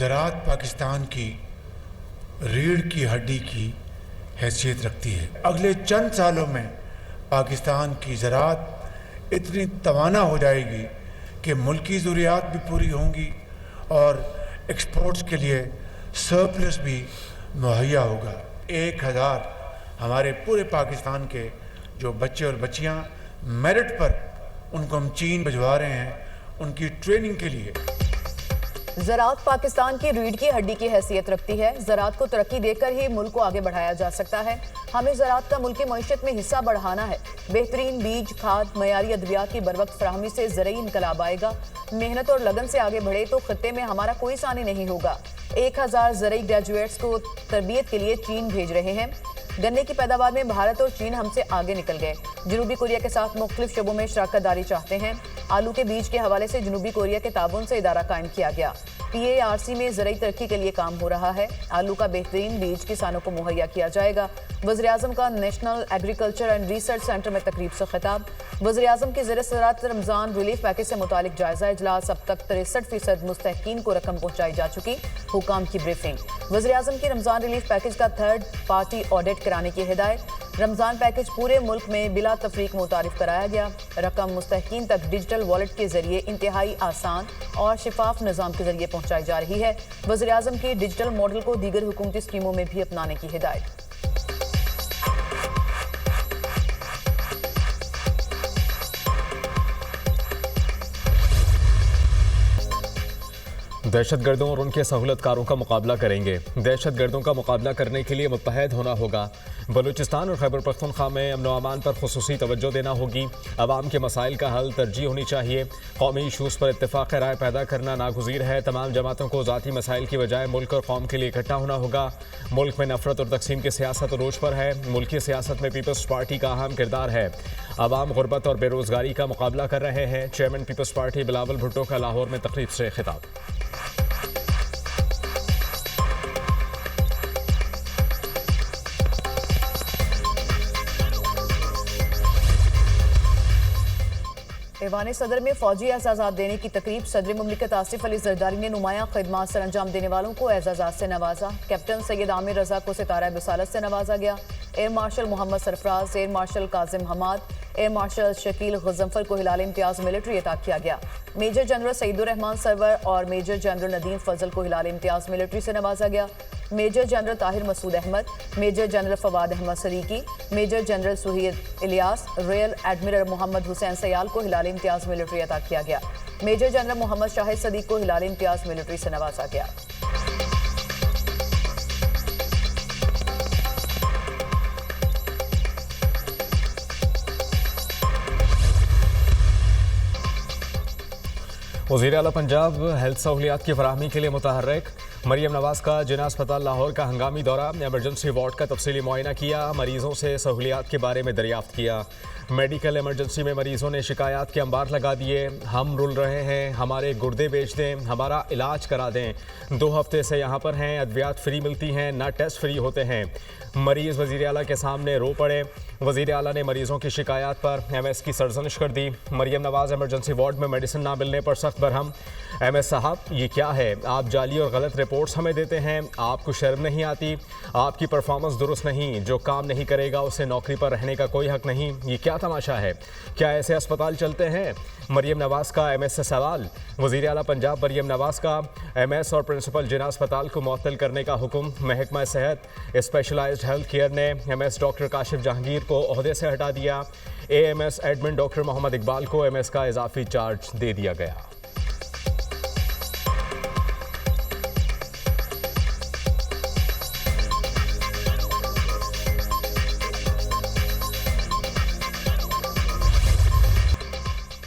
ज़राअत पाकिस्तान की रीढ़ की हड्डी की हैसियत रखती है। अगले चंद सालों में पाकिस्तान की ज़राअत इतनी तवाना हो जाएगी कि मुल्की ज़रूरियात भी पूरी होंगी और एक्सपोर्ट्स के लिए सरप्लस भी मुहैया होगा। 1000 हमारे पूरे पाकिस्तान के जो बच्चे और बच्चियां मेरिट पर उनको हम चीन भिजवा रहे हैं उनकी ट्रेनिंग के लिए। ज़राअत पाकिस्तान की रीढ़ की हड्डी की हैसियत रखती है। ज़राअत को तरक्की देकर ही मुल्क को आगे बढ़ाया जा सकता है। हमें ज़राअत का मुल्की मईशत में हिस्सा बढ़ाना है। बेहतरीन बीज, खाद, मयारी अद्वियात की बरवक्त फराहमी से ज़रई इनकलाब आएगा। मेहनत और लगन से आगे बढ़े तो खत्ते में हमारा कोई सानी नहीं होगा। 1000 ज़रई ग्रेजुएट्स को तरबियत के लिए चीन भेज रहे हैं। गन्ने की पैदावार में भारत और चीन हमसे आगे निकल गए। जनूबी कोरिया के साथ मुख्तलिफ शोबों में शराकतदारी चाहते हैं। आलू के बीज के हवाले से जनूबी कोरिया के ताबून से इदारा कायम किया गया। PARC में ज़रई तरक्की के लिए काम हो रहा है। आलू का बेहतरीन बीज किसानों को मुहैया किया जाएगा। वज़ीर-ए-आज़म का national agriculture and research centre में तकरीब से खिताब। वज़ीर-ए-आज़म की ज़राअत रमज़ान रिलीफ पैकेज से मुतालिक जायजा इजलास। अब तक 63% मुस्तहकीन को रकम पहुँचाई जा चुकी। हुकाम की ब्रीफिंग। वज़ीर-ए-आज़म की रमज़ान रिलीफ पैकेज का थर्ड पार्टी ऑडिट कराने की हिदायत। रमज़ान पैकेज पूरे मुल्क में बिला तफरीक मुतारिफ कराया गया। रकम मुस्तहकीन तक डिजिटल वॉलेट के जरिए इंतहाई आसान और शिफाफ निज़ाम के जरिए पहुँचाई जा रही है। वज़ीर-ए-आज़म की डिजिटल मॉडल को दीगर हुकूमती स्कीमों में भी अपनाने की हिदायत। दहशतगर्दों और उनके सहूलतकारों का मुकाबला करेंगे। दहशतगर्दों का मुकाबला करने के लिए मुत्तहद होना होगा। बलूचिस्तान और खैबर पख्तूनख्वा में अमन व अमान पर खुसूसी तवज्जो देना होगी। अवाम के मसाइल का हल तरजीह होनी चाहिए। कौमी इशूज़ पर इत्तेफाक राय पैदा करना नागुज़ीर है। तमाम जमातों को ज़ाती मसाइल की बजाय मुल्क और कौम के लिए इकट्ठा होना होगा। मुल्क में नफरत और तकसीम की सियासत अरोज पर है। मुल्की सियासत में पीपल्स पार्टी का अहम किरदार है। अवाम गुरबत और बेरोज़गारी का मुकाबला कर रहे हैं। Chairman Peoples Party Bilawal Bhutto का लाहौर में तकरीब से खिताब। ऐवान सदर में फौजी एजाज़ात देने की तकरीब। सदर मुमलिकत आसिफ अली जरदारी ने नुमाया खिदमात सर अंजाम देने वालों को एजाज़ात से नवाजा। कैप्टन सैयद आमिर रजा को सितारा बिसालत से नवाजा गया। Air marshal Mohammad Sarfaraz, air marshal Kazim Hamad, air marshal Shakeel Ghazanfar को हिलाल इम्तियाज मिलिट्री अता किया गया। मेजर जनरल सईदुर रहमान सरवर और मेजर जनरल नदीम फजल को हिलाल इम्तियाज मिलिट्री से नवाजा गया। Major general Tahir Masood Ahmed, major general Fawad Ahmed Sareeki, major general Suhaid Ilyas, rear admiral Mohammad Hussain Sayal को हिलाल इम्तियाज मिलिट्री अता किया गया। मेजर जनरल मोहम्मद शाहिद सदीक को हिलाल इम्तियाज मिलिट्री से नवाजा गया। वज़ीर आला पंजाब हेल्थ सहूलियात की फराहमी के लिए मुतहर्रिक। मरियम नवाज का जिना अस्पताल लाहौर का हंगामी दौरा। एमरजेंसी वार्ड का तफसीली मुआयना किया। मरीजों से सहूलियात के बारे में दरियाफ्त किया। मेडिकल इमरजेंसी में मरीजों ने शिकायत के अंबार लगा दिए। हम रुल रहे हैं, हमारे गुर्दे बेच दें, हमारा इलाज करा दें। 2 हफ्ते से यहाँ पर हैं, अद्वियात फ्री मिलती हैं, ना टेस्ट फ्री होते हैं। मरीज वज़ीर आला के सामने रो पड़े। वज़ीर आला ने मरीजों की शिकायत पर MS की सरजनिश कर दी। मरियम नवाज एमरजेंसी वार्ड में मेडिसिन ना मिलने पर सख्त बरहम। MS साहब, ये क्या है? आप जाली और गलत रिपोर्ट्स हमें देते हैं। आपको शर्म नहीं आती? आपकी परफॉर्मेंस दुरुस्त नहीं। जो काम नहीं करेगा उसे नौकरी पर रहने का कोई हक नहीं। ये क्या तमाशा है? क्या ऐसे अस्पताल चलते हैं? मरियम नवाज का MS से सवाल। वज़ीर आला पंजाब मरियम नवाज का MS और प्रिंसिपल जिना अस्पताल को मुअत्तल करने का हुक्म। महकमा सेहत स्पेशलाइज्ड हेल्थ केयर ने MS डॉक्टर काशिफ जहांगीर को ओहदे से हटा दिया। AMS admin doctor Mohammad Iqbal को MS का इजाफी चार्ज दे दिया गया।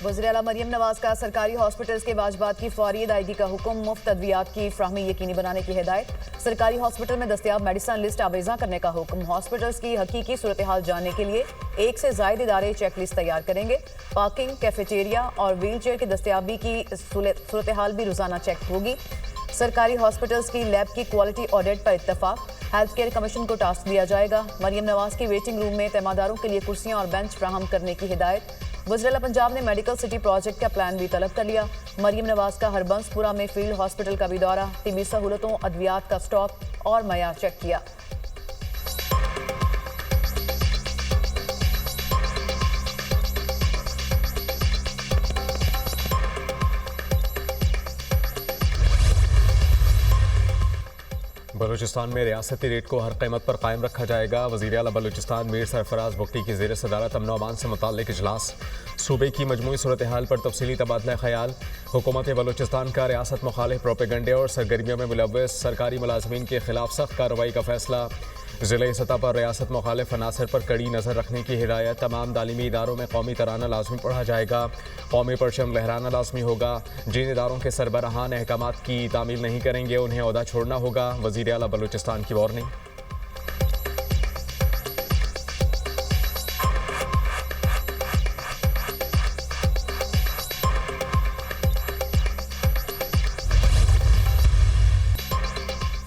वज़ीर आला मरियम नवाज का सरकारी हॉस्पिटल्स के वाजबात की फौरी अदायगी का हुक्म। मुफ्त अद्वियात की फ्राहमी यकीनी बनाने की हिदायत। सरकारी हॉस्पिटल में दस्तियाब मेडिसन लिस्ट आवेजा करने का हुक्म। हॉस्पिटल्स की हकीकी सूरत हाल जानने के लिए 1 से ज़ायद इदारे चेक लिस्ट तैयार करेंगे। पार्किंग, कैफेटेरिया और व्हील चेयर की दस्तियाबी की सूरत हाल भी रोजाना चेक होगी। सरकारी हॉस्पिटल्स की लैब की क्वालिटी ऑडिट पर इत्तफाक। हेल्थ केयर कमीशन को टास्क दिया जाएगा। मरियम नवाज की वेटिंग रूम में तैमादारों के लिए कुर्सियां और बेंच फ्राहम करने की हिदायत। वज़ीर-ए-आला पंजाब ने मेडिकल सिटी प्रोजेक्ट का प्लान भी तलब कर लिया। मरियम नवाज का हरबंसपुरा में फील्ड हॉस्पिटल का भी दौरा, तिबी सहूलतों, अद्वियात का स्टॉक और मयार चेक किया। बलूचिस्तान में रियासती रेट को हर कीमत पर कायम रखा जाएगा। वज़ीर-ए-आला बलूचिस्तान मीर सरफराज बुगटी की ज़ेर सदारत अमन अमान से मुताल्लिक़ इजलास, सूबे की मजमूई सूरत हाल पर तफसीली तबादला ख्याल। हुकूमत बलूचिस्तान का रियासत मुखालिफ प्रोपेगंडे और सरगर्मियों में मुलव्वस सरकारी मुलाजमीन के खिलाफ सख्त कार्रवाई का फैसला। ज़िले सतह पर रियासत मुखालिफ अनासर पर कड़ी नज़र रखने की हिदायत। तमाम तालीमी इदारों में कौमी तराना लाजमी पढ़ा जाएगा, कौमी परचम लहराना लाजमी होगा। जिन इदारों के सरबराहान अहकामात की तामील नहीं करेंगे उन्हें ओहदा छोड़ना होगा। वज़ीर-ए-आला बलूचिस्तान की वार्निंग।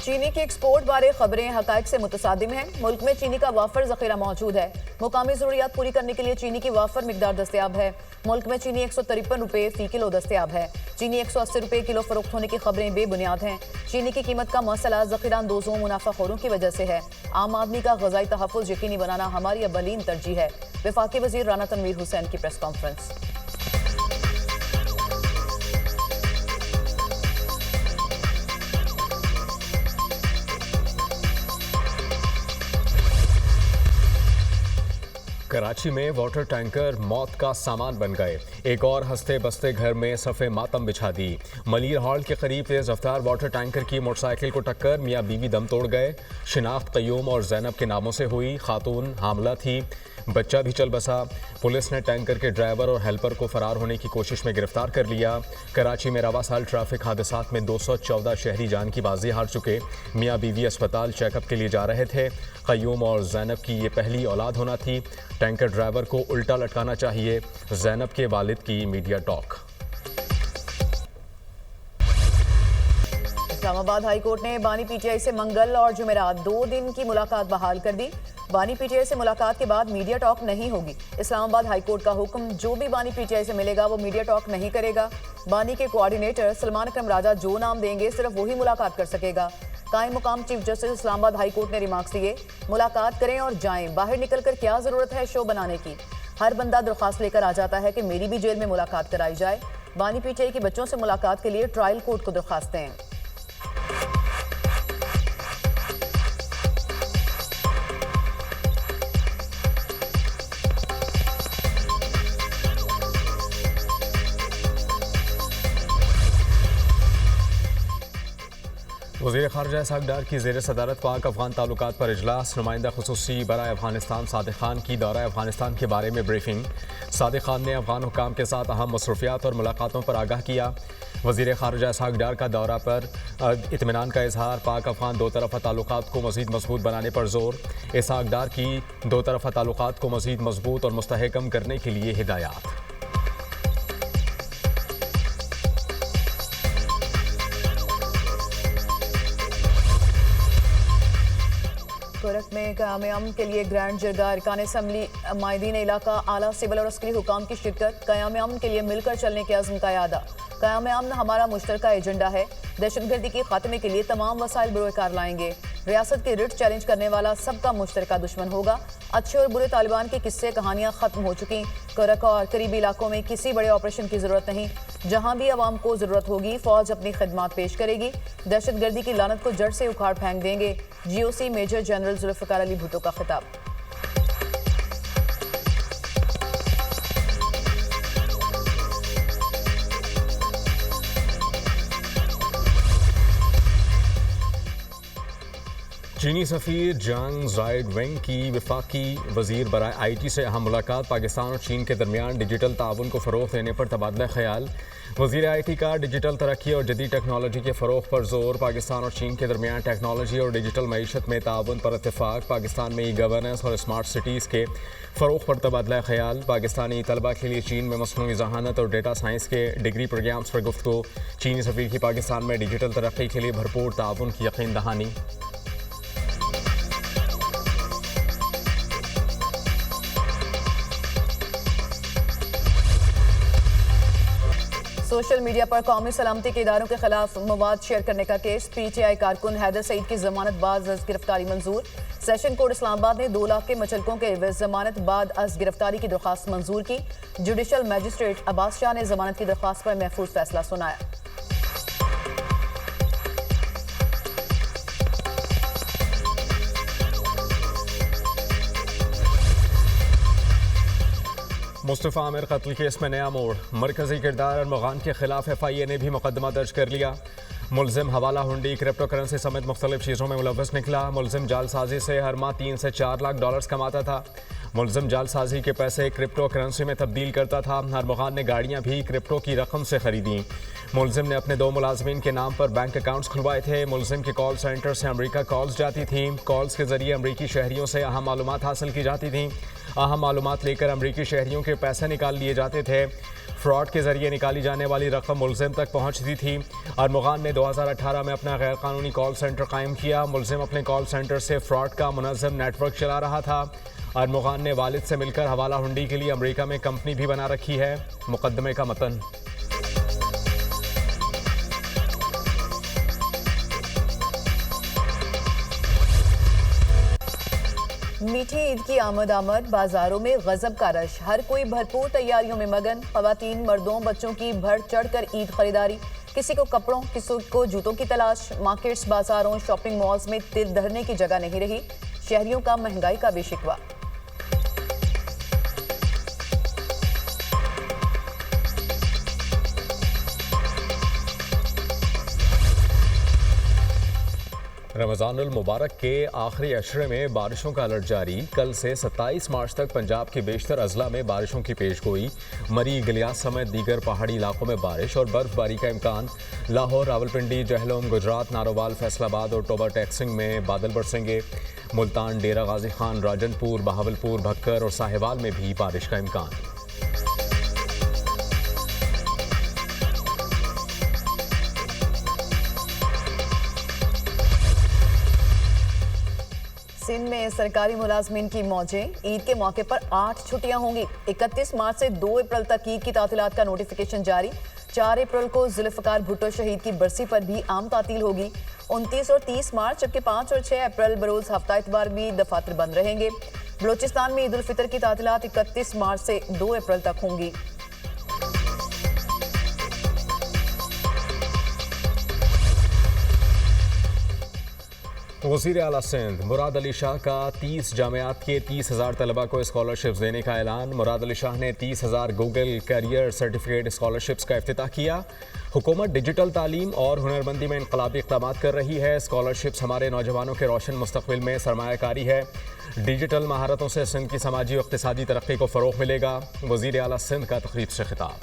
चीनी की एक्सपोर्ट बारे खबरें हकायक से मुतसादिम हैं। मुल्क में चीनी का वाफर जखीरा मौजूद है। मुकामी जरूरियात पूरी करने के लिए चीनी की वाफर मिकदार दस्तयाब है। मुल्क में चीनी 153 रुपये फी किलो दस्तयाब है। चीनी 180 रुपये किलो फरोख्त होने की खबरें बेबुनियाद हैं। चीनी की कीमत का मसला जखीरा अंदोजों, मुनाफाखोरों की वजह से है। आम आदमी का ग़िज़ाई तहफ़्फ़ुज़ यकीनी बनाना हमारी अव्वलीन तरजीह है। वफाकी वज़ीर राना तनवीर हुसैन की प्रेस कॉन्फ्रेंस। कराची में वाटर टैंकर मौत का सामान बन गए। एक और हंसते बसते घर में सफ़े मातम बिछा दी। मलिर हॉल के करीब तेज रफ्तार वाटर टैंकर की मोटरसाइकिल को टक्कर, मियाँ बीवी दम तोड़ गए। शिनाख्त क़य्यूम और ज़ैनब के नामों से हुई। खातून हामला थी, बच्चा भी चल बसा। पुलिस ने टैंकर के ड्राइवर और हेल्पर को फरार होने की कोशिश में गिरफ्तार कर लिया। कराची में रवा साल ट्रैफिक हादसात में 214 शहरी जान की बाजी हार चुके। मियाँ बीवी अस्पताल चेकअप के लिए जा रहे थे। क़य्यूम और ज़ैनब की ये पहली औलाद होना थी। टैंकर ड्राइवर को उल्टा लटकाना चाहिए, ज़ैनब के वालिद की media talk. Islamabad high court ने बानी पीटीआई से मंगल और जुमेरात 2 दिन की मुलाकात बहाल कर दी। बानी पीटीआई से मुलाकात के बाद मीडिया टॉक नहीं होगी। इस्लामाबाद हाई कोर्ट का हुक्म, जो भी बानी पीटीआई से मिलेगा वो मीडिया टॉक नहीं करेगा। बानी के कोऑर्डिनेटर सलमान अकरम राजा जो नाम देंगे सिर्फ वही मुलाकात कर सकेगा। कायम मुकाम chief justice Islamabad high court ने रिमार्क्स दिए, मुलाकात करें और जाएं, बाहर निकलकर क्या जरूरत है शो बनाने की। हर बंदा दरख्वास्त लेकर आ जाता है कि मेरी भी जेल में मुलाकात कराई जाए। बानी पीटीआई के बच्चों से मुलाकात के लिए ट्रायल कोर्ट को दरख्वास्त दें। वज़ीर ख़ारिजा इसहाक़ डार की ज़ेर सदारत पाक अफ़गान ताल्लुकात पर इजलास। नुमाइंदा ख़ुसूसी बराए अफ़गानिस्तान सादिक़ खान की दौरा अफ़गानिस्तान के बारे में ब्रीफिंग। सादिक़ खान ने अफ़गान हुक्काम के साथ अहम मसरूफ़ियात और मुलाकातों पर आगाह किया। वज़ीर ख़ारिजा इसहाक़ डार का दौरा पर इत्मीनान का इजहार। पाक अफ़गान दो तरफ़ा ताल्लुकात को मज़ीद मज़बूत बनाने पर ज़ोर। इसहाक़ डार की दो तरफ़ा ताल्लुकात को मज़ीद मज़बूत और मुस्तहकम करने के लिए हिदायत। कोरक में क़याम-ए-अमन के लिए ग्रैंड जरगा, अरकान असम्बली, माहिदीन इलाका, आला सिविल और अस्करी हुकाम की शिरकत। क़याम-ए-अमन के लिए मिलकर चलने के अज़्म का यादा। क़याम-ए-अमन हमारा मुश्तरका एजेंडा है। दहशतगर्दी के खात्मे के लिए तमाम वसाइल बरोकार लाएंगे। रियासत के रिट चैलेंज करने वाला सबका मुश्तरका दुश्मन होगा। अच्छे और बुरे तालिबान की किस्से कहानियाँ ख़त्म हो चुकी। कोरक और करीबी इलाकों में किसी बड़े ऑपरेशन की ज़रूरत नहीं। जहाँ भी आवाम को ज़रूरत होगी फ़ौज अपनी खिदमात पेश करेगी। दहशतगर्दी की लानत को जड़ से उखाड़ फेंक देंगे। GOC major general Zulfiqar Ali Bhutto का खिताब। चीनी सफ़ीर जांग ज़ाइड वेंग की वफाकी वज़ीर बराए IT से अहम मुलाकात। पाकिस्तान और चीन के दरमियान डिजिटल ताउन को फ़रोग़ देने पर तबादला ख्याल। वज़ीर IT का डिजिटल तरक्की और जदीद टेक्नोलॉजी के फ़रोग़ पर ज़ोर। पाकिस्तान और चीन के दरमियान टेक्नोलॉजी और डिजिटल मईशत में ताउन पर इत्तेफ़ाक़। पाकिस्तान में ई-गवर्नेंस और स्मार्ट सिटीज़ के फ़रोग़ पर तबादला ख्याल। पाकिस्तानी तलबा के लिए चीन में मसनूई ज़हानत और डेटा साइंस के डिग्री प्रोग्राम्स पर गुफ्तगू। चीनी सफ़ीर की पाकिस्तान में डिजिटल तरक्की के लिए भरपूर ताउन की यकीन दहानी। सोशल मीडिया पर कौमी सलामती के इदारों के खिलाफ मवाद शेयर करने का केस। पीटीआई कारकुन हैदर सईद की जमानत बाद अज गिरफ्तारी मंजूर। सेशन कोर्ट इस्लामाबाद ने 2 लाख के मचलकों के एवज जमानत बाद अज गिरफ्तारी की दरख्वास्त मंजूर की। जुडिशल मजिस्ट्रेट अब्बास शाह ने जमानत की दरख्वास्त पर महफूज फैसला सुनाया। मुस्तफ़ा आमिर कत्ल केस में नया मोड़। मरकजी किरदार अरमगान के खिलाफ FIA ने भी मुकदमा दर्ज कर लिया। मुलजिम हवाला हुंडी, क्रिप्टो करेंसी समेत मुख्तलिफ चीज़ों में मुलव्वस निकला। मुलजिम जालसाजी से हर माह 3 से 4 लाख डॉलर्स कमाता था। मुलजिम जालसाजी के पैसे क्रिप्टो करेंसी में तब्दील करता था। अरमगान ने गाड़ियाँ भी क्रिप्टो की रकम से खरीदी। मुलजिम ने अपने 2 मुलाजमीन के नाम पर बैंक अकाउंट्स खुलवाए थे। मुलजिम के कॉल सेंटर से अमरीका कॉल्स जाती थीं। कॉल्स के जरिए अमरीकी शहरियों से अहम मालूमात हासिल की जाती थीं। अहम मालूमात लेकर अमरीकी शहरियों के पैसे निकाल लिए जाते थे। फ्रॉड के जरिए निकाली जाने वाली रकम मुलजिम तक पहुंचती थी। अरमगान ने 2018 में अपना गैर कानूनी कॉल सेंटर कायम किया। मुलजिम अपने कॉल सेंटर से फ्रॉड का मुनज़्ज़म नेटवर्क चला रहा था। अरमगान ने वालिद से मिलकर हवाला हुंडी के लिए अमरीका में कंपनी भी बना रखी है। मुकदमे का मतन। मीठी ईद की आमद बाजारों में गजब का रश। हर कोई भरपूर तैयारियों में मगन। खवातीन, मर्दों, बच्चों की बढ़ चढ़ कर ईद खरीदारी। किसी को कपड़ों, किसी को जूतों की तलाश। मार्केट्स, बाजारों, शॉपिंग मॉल्स में तिल धरने की जगह नहीं रही। शहरियों का महंगाई का भी शिकवा। रमज़ानुल मुबारक के आखिरी अशरे में बारिशों का अलर्ट जारी। कल से 27 मार्च तक पंजाब के बेशतर अजला में बारिशों की पेशगोई। मरी, गलियात समेत दीगर पहाड़ी इलाकों में बारिश और बर्फबारी का इम्कान। लाहौर, रावलपिंडी, जहलम, गुजरात, नारोवाल, फैसलाबाद और टोबा टैक्सिंग में बादल बरसेंगे। मुल्तान, डेरा गाजी खान, राजनपुर, बहावलपुर, भक्कर और साहिवाल में भी बारिश का इम्कान। सिंध में सरकारी मुलाजमीन की मौजें। ईद के मौके पर 8 छुट्टियां होंगी। 31 मार्च से 2 अप्रैल तक ईद की तातीलात का नोटिफिकेशन जारी। 4 अप्रैल को जुल्फ़िकार भुट्टो शहीद की बरसी पर भी आम तातील होगी। 29 और 30 मार्च जबकि 5 और 6 अप्रैल बरोज हफ्ता इतवार भी दफातर बंद रहेंगे। बलोचिस्तान में ईद उल फितर की तातीलात 31 मार्च से 2 अप्रैल तक होंगी। वज़ीर आला सिंध मुराद अली शाह का 30 जामियात के 30,000 तलबा को स्कॉलरशिप्स देने का ऐलान। मुराद अली शाह ने 30,000 गूगल करियर सर्टिफिकेट स्कॉलरशिप्स का इफ्तिताह किया। हुकूमत डिजिटल तालीम और हुनरमंदी में इनकलाबी इक़दाम कर रही है। स्कॉलरशिप्स हमारे नौजवानों के रोशन मुस्तक़बिल में सरमायाकारी है। डिजिटल महारतों से सिंध की समाजी और इक़्तिसादी तरक्की को फ़रोग़ मिलेगा। वज़ीर आला सिंध का तक़रीब से खिताब।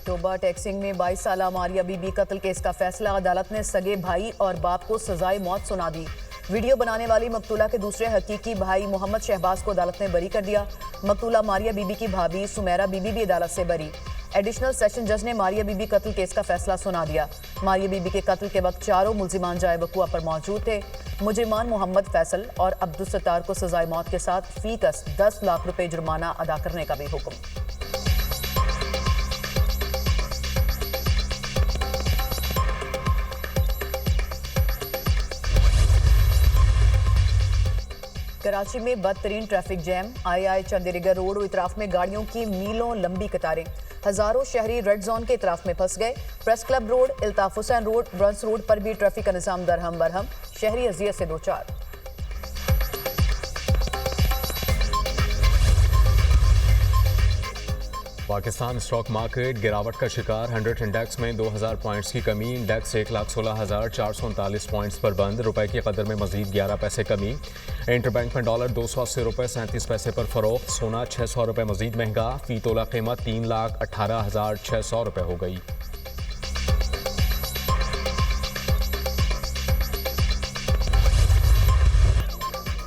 टोबा टैक्सिंग में 22 साला मारिया बीबी कत्ल केस का फैसला। अदालत ने सगे भाई और बाप को सजाए मौत सुना दी। वीडियो बनाने वाली मकतूला के दूसरे हकीकी भाई मोहम्मद शहबाज को अदालत ने बरी कर दिया। मकतूला मारिया बीबी की भाभी सुमेरा बीबी भी अदालत से बरी। एडिशनल सेशन जज ने मारिया बीबी कत्ल केस का फैसला सुना दिया। मारिया बीबी के कत्ल के वक्त 4 मुल्जिमान जाए वकुआ पर मौजूद थे। मुजरिमान मोहम्मद फैसल और अब्दुल सत्तार को सजाए मौत के साथ फीकस 10 लाख रुपए जुर्माना अदा करने का भी हुक्म। कराची में बदतरीन ट्रैफिक जैम। आई चंदेरीगर रोड और इतराफ में गाड़ियों की मीलों लंबी कतारें। हजारों शहरी रेड जोन के इतराफ में फंस गए। Press club road, Altaf Hussain road, Burns road पर भी ट्रैफिक का निजाम दरहम बरहम। शहरी अजियत से 2-4। पाकिस्तान स्टॉक मार्केट गिरावट का शिकार। 100 इंडेक्स में 2000 पॉइंट्स की कमी। इंडेक्स 1,16,439 पॉइंट्स पर बंद। रुपए की कदर में मजीद 11 पैसे कमी। इंटरबैंक में डॉलर 280 रुपये 37 पैसे पर फरोख्त। सोना 600 रुपये मजीद महंगा। फी तोला कीमत 3,18,600 रुपये हो गई।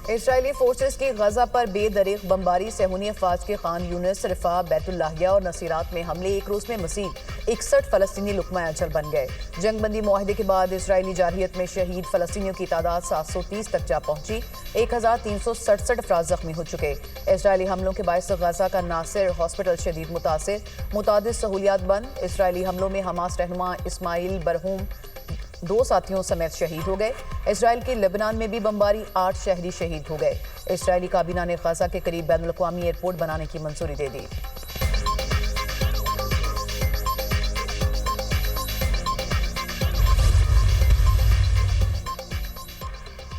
इसराइली फोर्सेस की गजा पर बेदरीग बमबारी। सेहूनी अफवाज के खान यूनिस, रिफा, बैतुल्लाहिया और नसीरात में हमले एक रोज में मजीद 61 फलस्तीनी लुकमा अजल बन गए। जंगबंदी मुआहदे के बाद इजरायली जारहियत में शहीद फलस्तीनियों की तादाद 730 तक जा पहुंची। 1367 अफराद जख्मी हो चुके। इजरायली हमलों के बायस गजा का नासिर हॉस्पिटल शदीद मुतासिर, मुतादिद सहूलियात बंद। इजरायली हमलों में हमास रहनुमा इस्माइल बरहूम 2 साथियों समेत शहीद हो गए। इजराइल की लेबनान में भी बमबारी, 8 शहरी शहीद हो गए। इजरायली काबीना ने गजा के करीब बैनुल अक़वामी एयरपोर्ट बनाने की मंजूरी दे दी।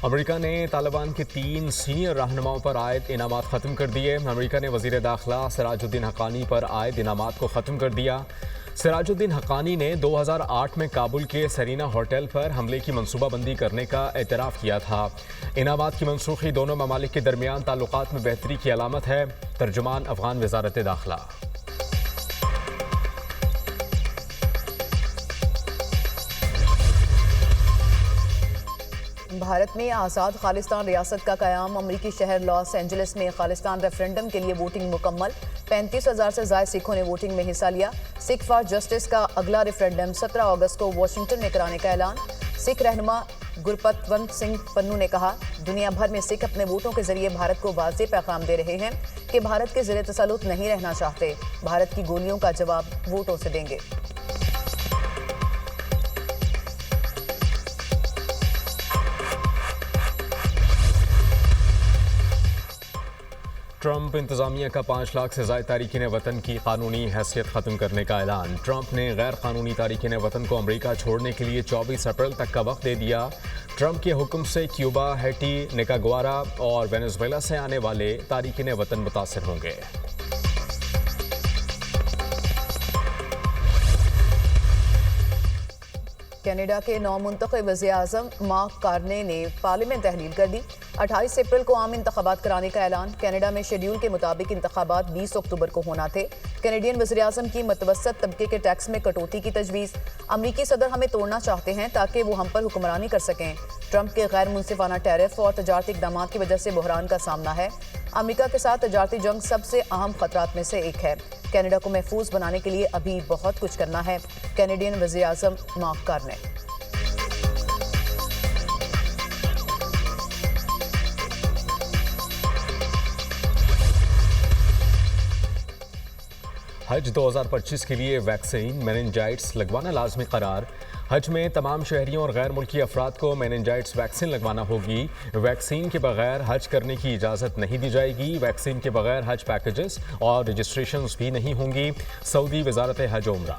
अमेरिका ने तालिबान के 3 सीनियर रहनुमाओं पर आयद इनामात ख़त्म कर दिए। अमेरिका ने वज़ीर दाखिला सिराजुद्दीन हक्कानी पर आयद इनामात को ख़त्म कर दिया। सिराजुद्दीन हक्कानी ने 2008 में काबुल के सरीना होटल पर हमले की मनसूबाबंदी करने का एतराफ़ किया था। इनामात की मनसूखी दोनों ममालिक के दरमियान ताल्लुकात में बेहतरी की अलामत है। तर्जुमान अफ़गान वज़ारत दाखिला। भारत में आज़ाद खालिस्तान रियासत का क़याम। अमरीकी शहर लॉस एंजलिस में खालिस्तान रेफरेंडम के लिए वोटिंग मुकम्मल। 35,000 से ज़ायद सिखों ने वोटिंग में हिस्सा लिया। सिख फॉर जस्टिस का अगला रेफरेंडम 17 अगस्त को वाशिंगटन में कराने का ऐलान। सिख रहनुमा गुरपतवंत सिंह पन्नू ने कहा, दुनिया भर में सिख अपने वोटों के जरिए भारत को वाज़ेह पैगाम दे रहे हैं कि भारत के ज़ेरे तसल्लुत नहीं रहना चाहते। भारत की गोलियों का जवाब वोटों से देंगे। ट्रंप इंतजामिया का 5 लाख से ज़ायद तारिकीन वतन की कानूनी हैसियत ख़त्म करने का ऐलान। ट्रंप ने गैर कानूनी तारिकीन वतन को अमेरिका छोड़ने के लिए 24 अप्रैल तक का वक्त दे दिया। ट्रंप के हुक्म से क्यूबा, हैटी, निकारागुआ और वेनेजुएला से आने वाले तारिकीन वतन मुतासिर होंगे। कनाडा के नौमुंतखब वज़ीर-ए-आज़म मार्क कार्ने ने पार्लियामेंट तहलील कर दी। 28 अप्रैल को आम इंतखाबात कराने का ऐलान। कनाडा में शेड्यूल के मुताबिक इंतखाबात 20 अक्टूबर को होना थे। कैनेडियन वज़ीर-ए-आज़म की मतवसत तबके के टैक्स में कटौती की तजवीज़। अमरीकी सदर हमें तोड़ना चाहते हैं ताकि वो हम पर हुक्मरानी कर सकें। ट्रंप के गैर मुनसिफाना टैरिफ और तजारती इक़दाम की वजह से बहरान का सामना है। अमरीका के साथ तजारती जंग सबसे अहम खतरात में से एक है। कनाडा को महफूज बनाने के लिए अभी बहुत कुछ करना है। कैनेडियन वज़ीर-ए-आज़म मार्क कार्ने। हज 2025 के लिए वैक्सीन मेनिनजाइटिस लगवाना लाजमी करार। हज में तमाम शहरियों और गैर मुल्की अफराद को मेनिनजाइटिस वैक्सीन लगवाना होगी। वैक्सीन के बगैर हज करने की इजाज़त नहीं दी जाएगी। वैक्सीन के बगैर हज पैकेजेस और रजिस्ट्रेशंस भी नहीं होंगी। सऊदी वज़ारत हज उम्रा।